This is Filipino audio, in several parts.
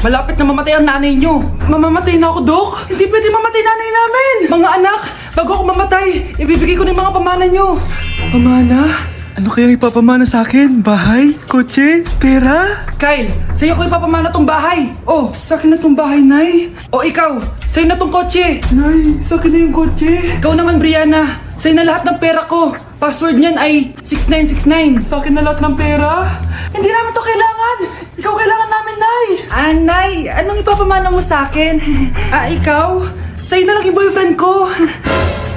Malapit na mamatay ang nanay nyo. Mamamatay na ako, Dok. Hindi pwede mamatay nanay namin. Mga anak, bago ako mamatay, ibibigay ko na yung mga pamana nyo. Pamana? Ano kayang ipapamana sa akin? Bahay? Kotse? Pera? Kyle, sa'yo ko ipapamana tong bahay. Oh, sa akin na tong bahay, Nay. O ikaw, sa'yo na tong kotse. Nay, sa akin na yung kotse. Ikaw naman, Brianna. Sa'yo na lahat ng pera ko. Password niyan ay 6969. Sa akin na lahat ng pera? Hindi namin to kailangan. Ikaw kailangan namin, Nay. Nay, anong ipapamana mo sa akin? Ikaw? Sa'yo na lang yung boyfriend ko.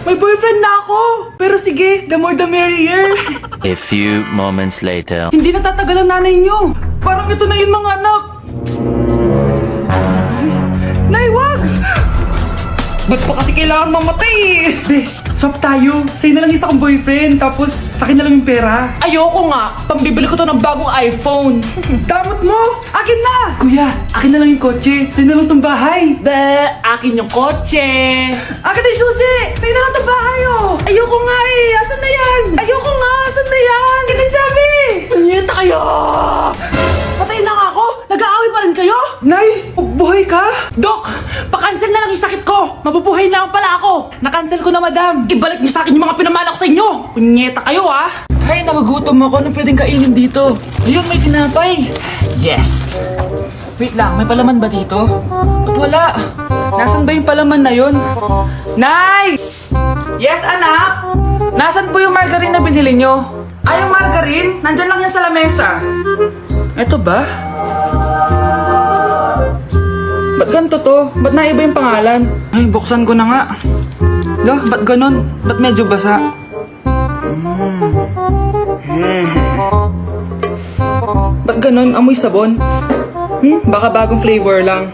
May boyfriend na ako. Pero sige, the more the merrier. A few moments later. Hindi natatagal ang nanay niyo. Parang ito na yun, mga anak. Nay, wag! Ba't pa kasi kailangan mamatay? Be, swap tayo. Sa'yo na lang isa kong boyfriend, tapos sa akin na lang yung pera. Ayoko nga. Pambibili ko to ng bagong iPhone. Damot mo! Akin na! Kuya, akin na lang yung kotse. Sa'yo na lang tong bahay. Be, akin yung kotse. Akin na yung susi! Sa'yo na lang tong bahay, oh! Ayoko nga eh! Asan na yan? Ayoko nga! Asan na yan? Kinisabi! Punyeta kayo! Patay na nga ako! Nag-aaway pa rin kayo? Nay! Buhay ka? Dok! Pa-cancel na lang yung sakit ko! Mabubuhay na lang pala ako! Na-cancel ko na, madam! Ibalik niyo sa akin yung mga pinamala ko sa inyo! Punyeta kayo, ah! Ay, nagugutom ako. Anong pwedeng kainin dito? Ayun, may tinapay! Yes! Wait lang, may palaman ba dito? Ba't wala? Nasaan ba yung palaman na yun? Nay! Yes, anak? Nasaan po yung margarine na binili nyo? Ay, yung margarine? Nandyan lang yan sa lamesa. Eto ba? Ba't ganito to? Ba't naiba yung pangalan? Ay, buksan ko na nga. Lo, ba't ganon? Ba't medyo basa? Ba't ganon? Amoy sabon? Baka bagong flavor lang.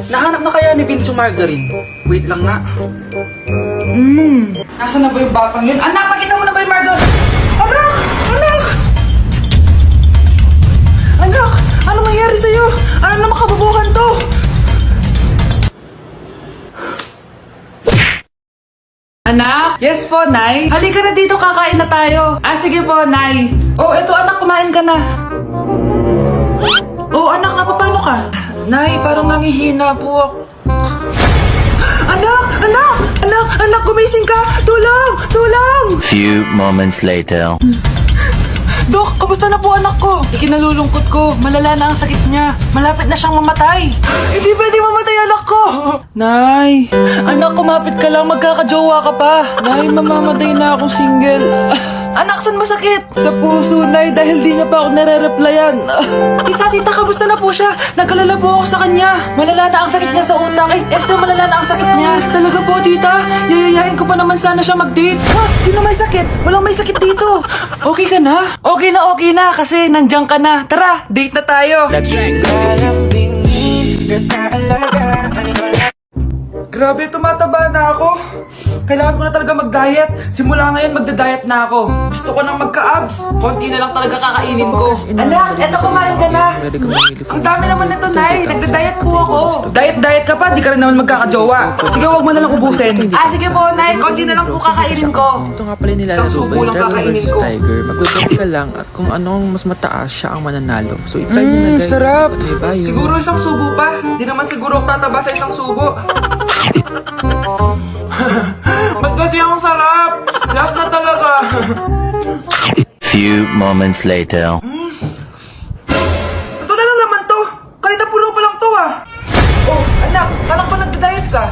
Nahanap na kaya ni Vince yung margarine? Wait lang nga. Nasaan na ba yung batang yun? Anak, nakita mo na ba yung margarine? Anak! Anak! Anak! Ano mangyari sa'yo? Ano naman kabubuhan to? Anak? Yes po, Nay. Halika na dito, kakain na tayo. Sige po, Nay. Oh, eto anak, kumain ka na. Oh, anak, napapano ka? Nay, parang nangihina po ako. Anak! Anak! Anak! Anak, gumising ka! Tulong! Tulong! Few moments later. Dok, kamusta na po anak ko? Ikinalulungkot ko. Malala na ang sakit niya. Malapit na siyang mamatay. Hindi pwede mamatay anak ko! Nay! Anak, kumapit ka lang. Magkakajowa ka pa. Nay, mamamatay na akong single. Anak, saan masakit? Sa puso, Nay, dahil di niya pa ako nare-replyan. Tita, kamusta na po siya? Nagkalala po ako sa kanya. Malala na ang sakit niya sa utak. Esther, malala na ang sakit niya. Talaga po, tita? Yayayain ko pa naman sana siya mag-date. Ha? Sino may sakit? Walang may sakit dito. Okay ka na? Okay na, kasi nandiyan ka na. Tara, date na tayo. Grabe, tumataba na ako. Kailangan ko na talaga mag-diet. Simula ngayon, magda-diet na ako. Gusto ko nang magka-abs. Konti na lang talaga kakainin ko. Anak, eto kumain ka na. Ang dami naman nito, Nay. Nagda-diet po ako. Diet ka pa, di ka rin naman magkakajowa. Sige, wag mo na lang ubusin. Sige po, Nay. Konti na lang po kakainin ko. Ito nga pala nilalaro Isang subo ba yung lang Dragon kakainin vs ko. Tiger? Mag-bet ka lang at kung anong mas mataas siya ang mananalo. So i-try nyo na guys. Sarap. Diba, yun? Siguro isang subo pa. Di naman siguro ako tataba sa isang subo. Ba't kasi ang sarap? Last na talaga. Few moments later. Ito na lang naman to. Kanina pulo pa lang to ah. Oh, anak, kala ko nagda-diet ka.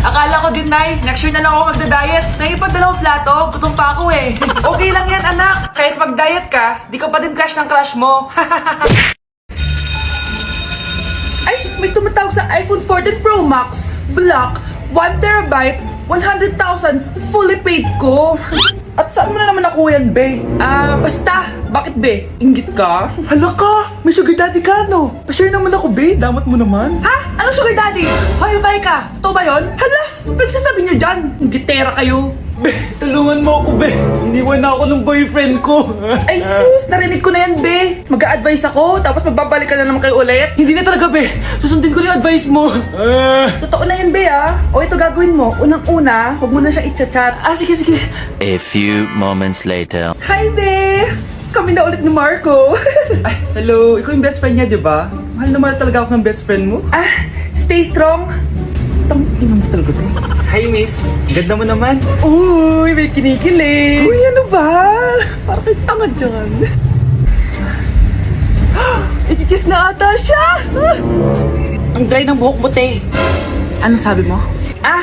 Akala ko din, Nay. Next year na lang ako magda-diet. Naipag-dalawang plato, gutom pa ako eh. Okay lang yan, anak. Kahit mag-diet ka, di ka pa din crush ng crush mo. Ay, may tumatawag sa iPhone 14 Pro Max. Black, 1TB, 100,000, fully paid ko. At saan mo na naman nakuha yan, be? Basta. Bakit, be? Inggit ka? Hala ka! May sugar daddy ka, no? Pa-share naman ako, be. Damot mo naman. Ha? Anong sugar daddy? Hoy, babae ka. Totoo ba yun? Hala, pagsasabi niyo dyan. Gitera kayo. Be, tulungan mo ako, be. Iniwan na ako ng boyfriend ko. Ay sus, narinig ko na yan, be. Mag-a-advise ako, tapos magbabalik ka na naman kayo ulit. Hindi na talaga, be. Susundin ko na yung advice mo. Totoo na yan, be, ah. O ito gagawin mo. Unang-una, huwag mo na siya i-chat. Sige. A few moments later. Hi, be. Kami na ulit ni Marco. Ay, Hello, ikaw yung best friend niya, di ba? Mahal na mahal talaga ako ng best friend mo. Stay strong. Tang ina mo talaga, be. Hi, miss. Ganda mo naman. Uy, may kinikilig. Uy, ano ba? Parang kayo tanga dyan. Ikikiss na ata siya. Ang dry ng buhok mo, te. Ano sabi mo?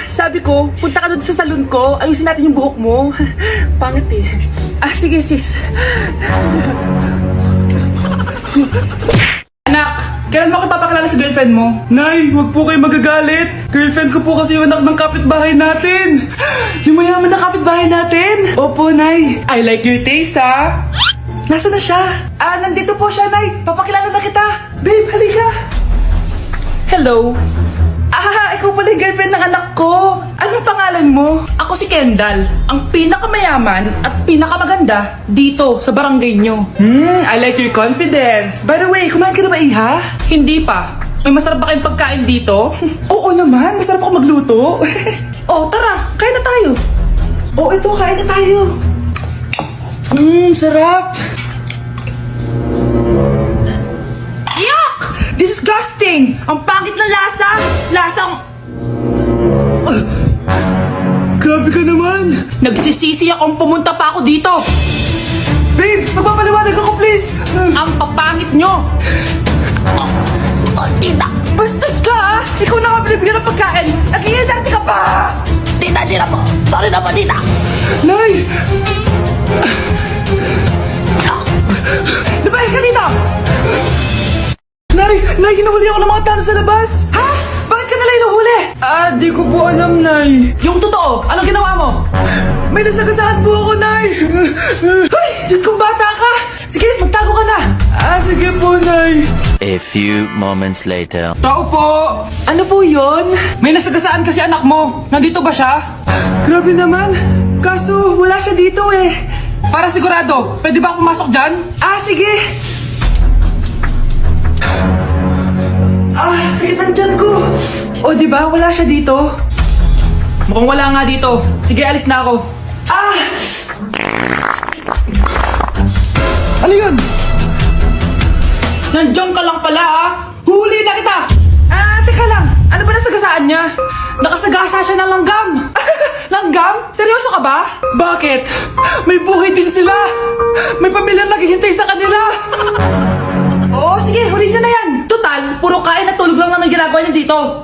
Sabi ko, punta ka doon sa salon ko. Ayusin natin yung buhok mo. Pangit eh. Sige sis. Anak, kailan mo ako papakilala sa girlfriend mo? Nay, huwag po kayo magagalit. Girlfriend ko po kasi yung anak ng kapitbahay natin. Yung mayaman na kapitbahay natin? Opo, Nay. I like your taste, ha? Nasaan na siya? Nandito po siya, Nay. Papakilala na kita. Babe, halika. Hello. Ikaw pala yung girlfriend ng anak ko. Anong pangalan mo? Ako si Kendall, ang pinakamayaman at pinakamaganda dito sa barangay nyo. I like your confidence. By the way, kumain ka na ba, Iha? Hindi pa. May masarap ba kayong pagkain dito? Oo naman, masarap ako magluto. Tara, kain na tayo. Ito, kain na tayo. Sarap. Yuck! Disgusting! Ang pangit na lasa! Lasang... Grabe ka naman. Nagsisisi akong pumunta pa ako dito! Babe, magpapaliwanag ako, please. Ang papangit nyo! Tita! Bastos ka, ha? Ikaw na nga binibigyan ng pagkain! Nag-iinarte ka pa! Tita po! Sorry na po, tita! Nay! Lumayas ka dito! Nay, hinuhuli ako ng mga tao sa labas. Ha? Bakit ka nila hinuhuli? Di ko po alam, Nay. Yung totoo, anong ginawa mo? May nasagasaan po ako, Nay. Ay! Diyos kong bata ka! Sige, magtago ka na! Sige po, Nay. A few moments later. Tao po. Ano po yun? May nasagasaan kasi anak mo. Nandito ba siya? Grabe naman. Kaso, wala siya dito eh. Para sigurado, pwede ba ako pumasok dyan? Sige. Sakit ang tiyan ko. O, di ba? Wala siya dito. Mukhang wala nga dito. Sige, alis na ako. Ano yun? Nandiyan ka lang pala, ha? Huli na kita! Teka lang. Ano ba nasagasaan niya? Nakasagasa siya ng langgam. Langgam? Seryoso ka ba? Bakit? May buhay din sila. May pamilyang naghihintay sa kanila. Oo, sige. Huli niyo na yan. Total, puro kain at tulog lang naman ginagawa niya dito.